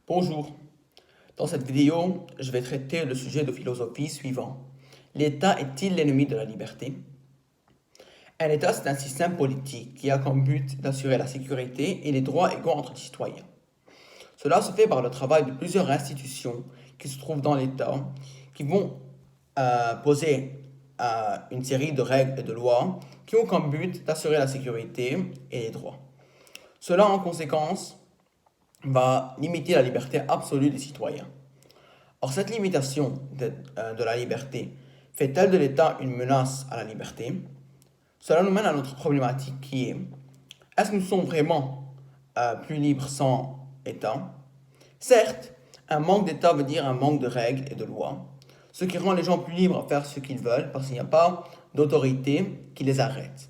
Bonjour, dans cette vidéo, je vais traiter le sujet de philosophie suivant. L'État est-il l'ennemi de la liberté? Un État, c'est un système politique qui a comme but d'assurer la sécurité et les droits égaux entre les citoyens. Cela se fait par le travail de plusieurs institutions qui se trouvent dans l'État, qui vont poser une série de règles et de lois qui ont comme but d'assurer la sécurité et les droits. Cela, en conséquence, va limiter la liberté absolue des citoyens. Or, cette limitation de la liberté fait-elle de l'État une menace à la liberté? Cela nous mène à notre problématique qui est-ce que nous sommes vraiment plus libres sans État? Certes, un manque d'État veut dire un manque de règles et de lois, ce qui rend les gens plus libres à faire ce qu'ils veulent parce qu'il n'y a pas d'autorité qui les arrête.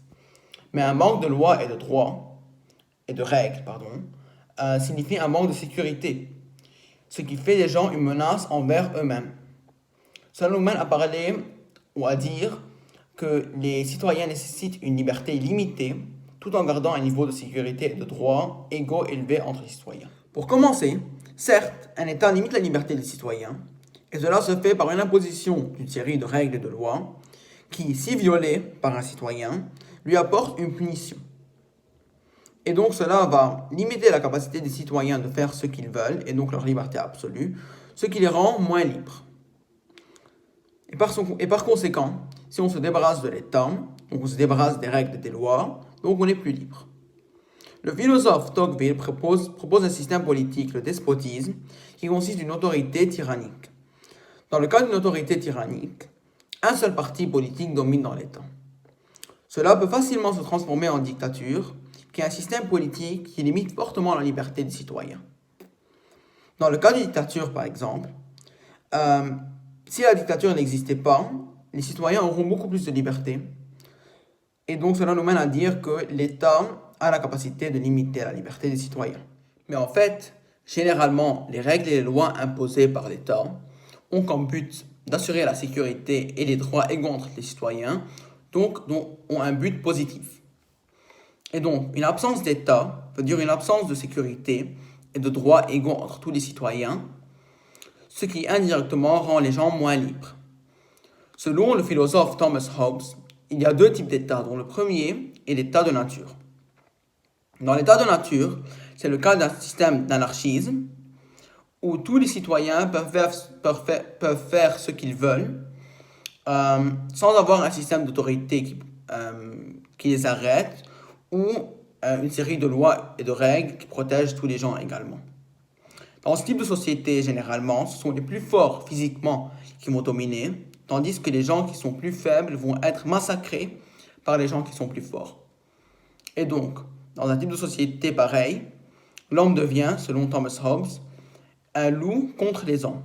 Mais un manque de lois et de droits, et de règles, signifie un manque de sécurité, ce qui fait des gens une menace envers eux-mêmes. Cela nous mène à parler ou à dire que les citoyens nécessitent une liberté limitée tout en gardant un niveau de sécurité et de droits égaux élevé entre les citoyens. Pour commencer, certes, un État limite la liberté des citoyens, et cela se fait par une imposition d'une série de règles et de lois qui, si violées par un citoyen, lui apportent une punition. Et donc cela va limiter la capacité des citoyens de faire ce qu'ils veulent, et donc leur liberté absolue, ce qui les rend moins libres. Et par conséquent, si on se débarrasse de l'État, donc on se débarrasse des règles et des lois, donc on est plus libre. Le philosophe Tocqueville propose un système politique, le despotisme, qui consiste d'une autorité tyrannique. Dans le cas d'une autorité tyrannique, un seul parti politique domine dans l'État. Cela peut facilement se transformer en dictature, qui est un système politique qui limite fortement la liberté des citoyens. Dans le cas d'une dictature, par exemple, si la dictature n'existait pas, les citoyens auront beaucoup plus de liberté. Et donc cela nous mène à dire que l'État a la capacité de limiter la liberté des citoyens. Mais en fait, généralement, les règles et les lois imposées par l'État ont comme but d'assurer la sécurité et les droits égaux entre les citoyens, donc ont un but positif. Et donc, une absence d'État veut dire une absence de sécurité et de droits égaux entre tous les citoyens, ce qui indirectement rend les gens moins libres. Selon le philosophe Thomas Hobbes, il y a deux types d'États, dont le premier est l'État de nature. Dans l'État de nature, c'est le cas d'un système d'anarchisme où tous les citoyens peuvent faire ce qu'ils veulent sans avoir un système d'autorité qui les arrête ou une série de lois et de règles qui protègent tous les gens également. Dans ce type de société, généralement, ce sont les plus forts physiquement qui vont dominer, tandis que les gens qui sont plus faibles vont être massacrés par les gens qui sont plus forts. Et donc, dans un type de société pareil, l'homme devient, selon Thomas Hobbes, un loup contre les hommes,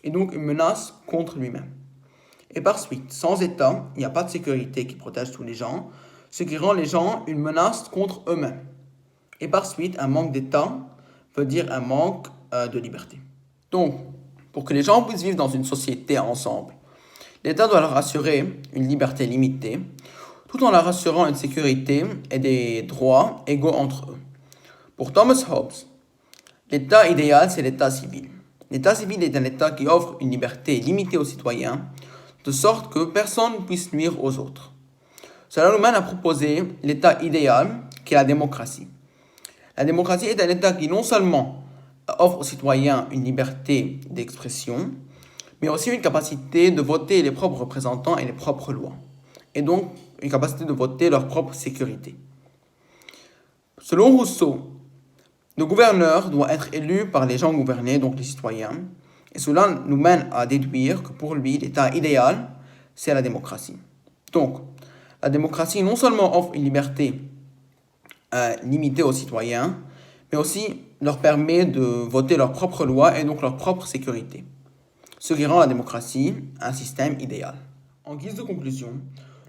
et donc une menace contre lui-même. Et par suite, sans État, il n'y a pas de sécurité qui protège tous les gens, ce qui rend les gens une menace contre eux-mêmes. Et par suite, un manque d'État veut dire un manque de liberté. Donc, pour que les gens puissent vivre dans une société ensemble, l'État doit leur assurer une liberté limitée, tout en leur assurant une sécurité et des droits égaux entre eux. Pour Thomas Hobbes, l'État idéal, c'est l'État civil. L'État civil est un État qui offre une liberté limitée aux citoyens, de sorte que personne ne puisse nuire aux autres. Cela nous mène à proposer l'État idéal, qui est la démocratie. La démocratie est un État qui non seulement offre aux citoyens une liberté d'expression, mais aussi une capacité de voter les propres représentants et les propres lois, et donc une capacité de voter leur propre sécurité. Selon Rousseau, le gouverneur doit être élu par les gens gouvernés, donc les citoyens, et cela nous mène à déduire que pour lui, l'État idéal, c'est la démocratie. Donc, la démocratie non seulement offre une liberté limitée aux citoyens, mais aussi leur permet de voter leurs propres lois et donc leur propre sécurité, ce qui rend la démocratie un système idéal. En guise de conclusion,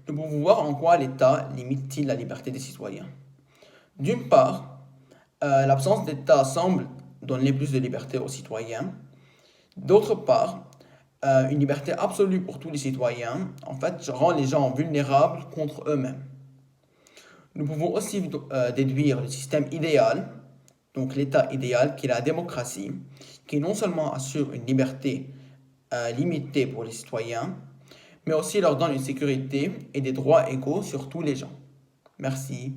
nous pouvons voir en quoi l'État limite-t-il la liberté des citoyens. D'une part, l'absence d'État semble donner plus de liberté aux citoyens. D'autre part, une liberté absolue pour tous les citoyens, en fait, rend les gens vulnérables contre eux-mêmes. Nous pouvons aussi déduire le système idéal donc l'État idéal qui est la démocratie, qui non seulement assure une liberté limitée pour les citoyens, mais aussi leur donne une sécurité et des droits égaux sur tous les gens. Merci.